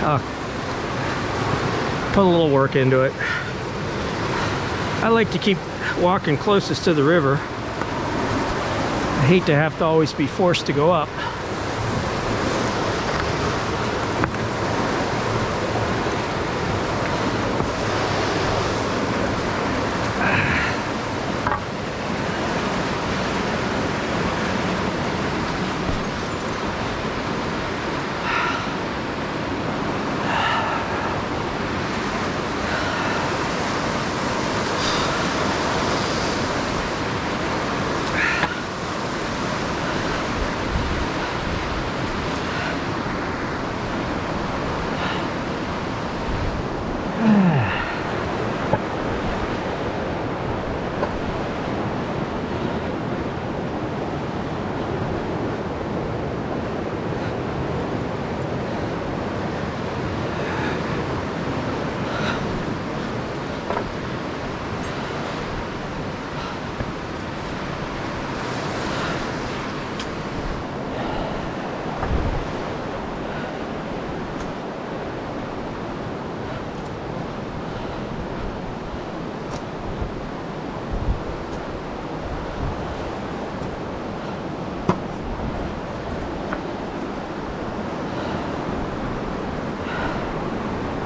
I'll put a little work into it. I like to keep walking closest to the river. I hate to have to always be forced to go up.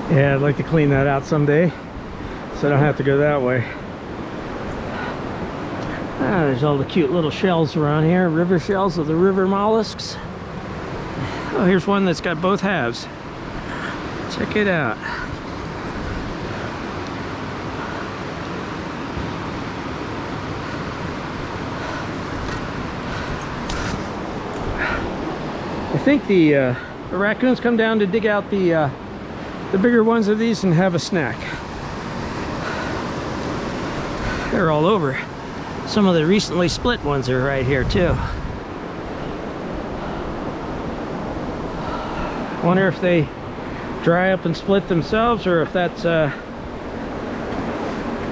Yeah, I'd like to clean that out someday so I don't have to go that way. Ah, there's all the cute little shells around here, river shells of the river mollusks. Oh, here's one that's got both halves. Check it out. I think the raccoons come down to dig out the bigger ones of these and have a snack. They're all over. Some of the recently split ones are right here too. Wonder if they dry up and split themselves or if that's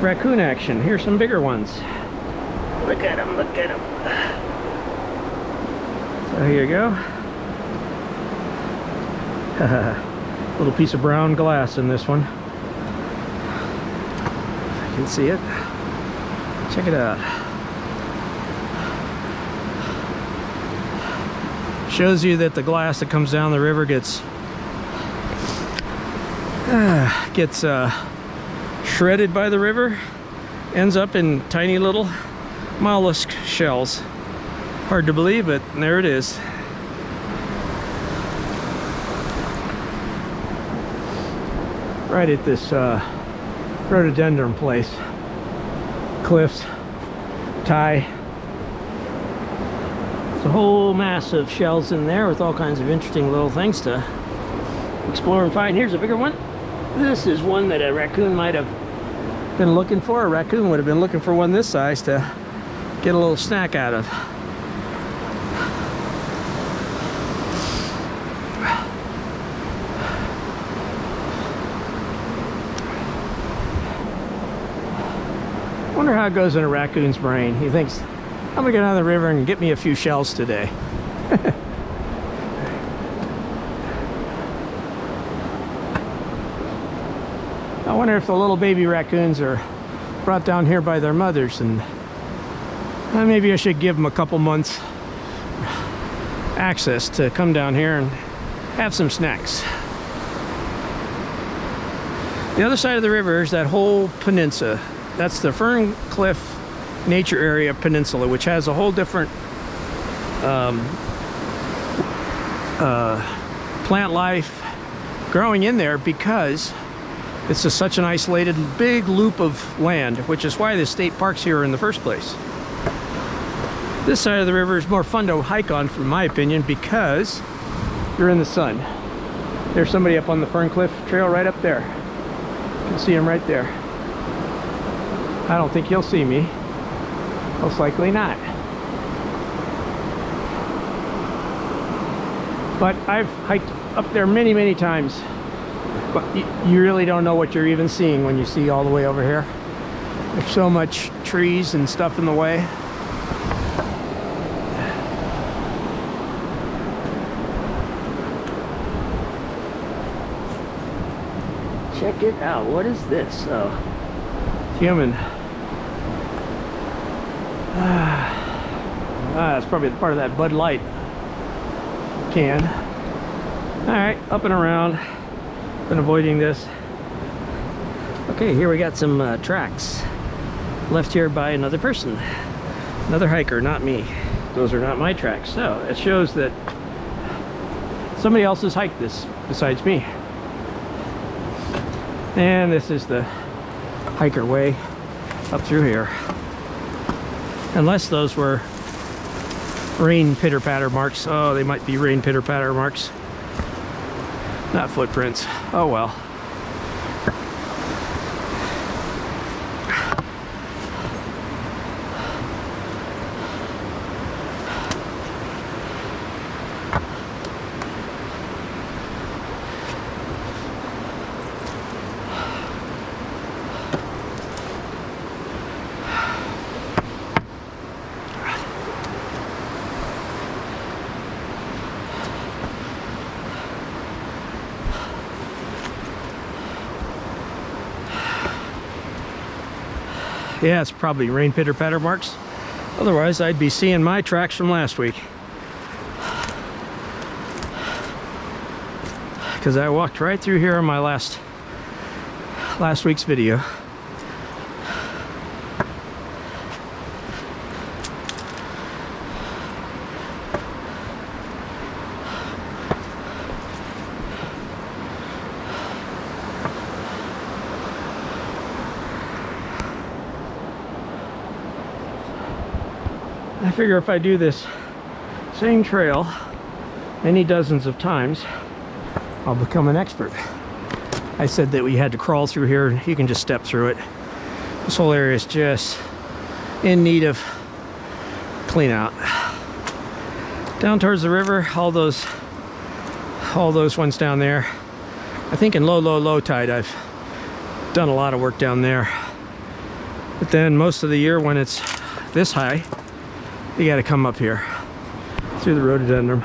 raccoon action. Here's some bigger ones. Look at them, look at them. So here you go. Little piece of brown glass in this one. I can see it. Check it out. Shows you that the glass that comes down the river gets shredded by the river, ends up in tiny little mollusk shells. Hard to believe, but there it is. Right at this rhododendron place. Cliffs, tie. It's a whole mass of shells in there with all kinds of interesting little things to explore and find. Here's a bigger one. This is one that a raccoon might have been looking for. A raccoon would have been looking for one this size to get a little snack out of. I wonder how it goes in a raccoon's brain. He thinks, I'm gonna get out of the river and get me a few shells today. I wonder if the little baby raccoons are brought down here by their mothers, and maybe I should give them a couple months access to come down here and have some snacks. The other side of the river is that whole peninsula. That's the Fern Cliff Nature Area Peninsula, which has a whole different plant life growing in there because it's just such an isolated big loop of land, which is why the state park's here in the first place. This side of the river is more fun to hike on, from my opinion, because you're in the sun. There's somebody up on the Fern Cliff Trail right up there. You can see him right there. I don't think he'll see me. Most likely not. But I've hiked up there many, many times. But you really don't know what you're even seeing when you see all the way over here. There's so much trees and stuff in the way. Check it out. What is this? Oh, human. That's probably part of that Bud Light can. All right, up and around. Been avoiding this. Okay, here we got some tracks left here by another person, another hiker, not me. Those are not my tracks. So it shows that somebody else has hiked this besides me. And this is the hiker way up through here. Unless those were rain pitter-patter marks. Oh, they might be rain pitter-patter marks. Not footprints. Oh well. Yeah, it's probably rain pitter-patter marks. Otherwise, I'd be seeing my tracks from last week. Because I walked right through here on my last week's video. I figure if I do this same trail many dozens of times, I'll become an expert. I said that we had to crawl through here, and you can just step through it. This whole area is just in need of clean out. Down towards the river, all those ones down there. I think in low tide I've done a lot of work down there. But then most of the year when it's this high, you got to come up here through the rhododendron.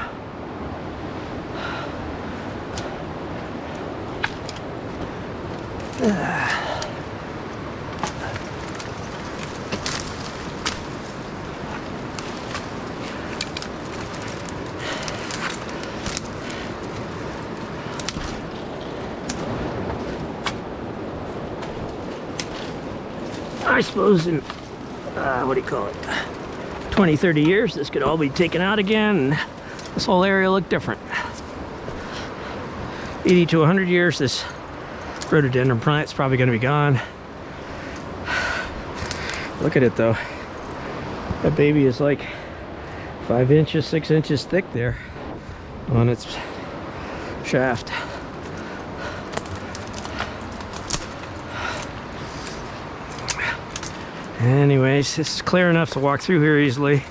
I suppose in what do you call it, 20-30 years this could all be taken out again and this whole area look different. 80 to 100 years this rhododendron plant's probably going to be gone. Look at it though, that baby is like 5 inches 6 inches thick there on its shaft. Anyways, it's clear enough to walk through here easily.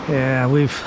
Yeah, we've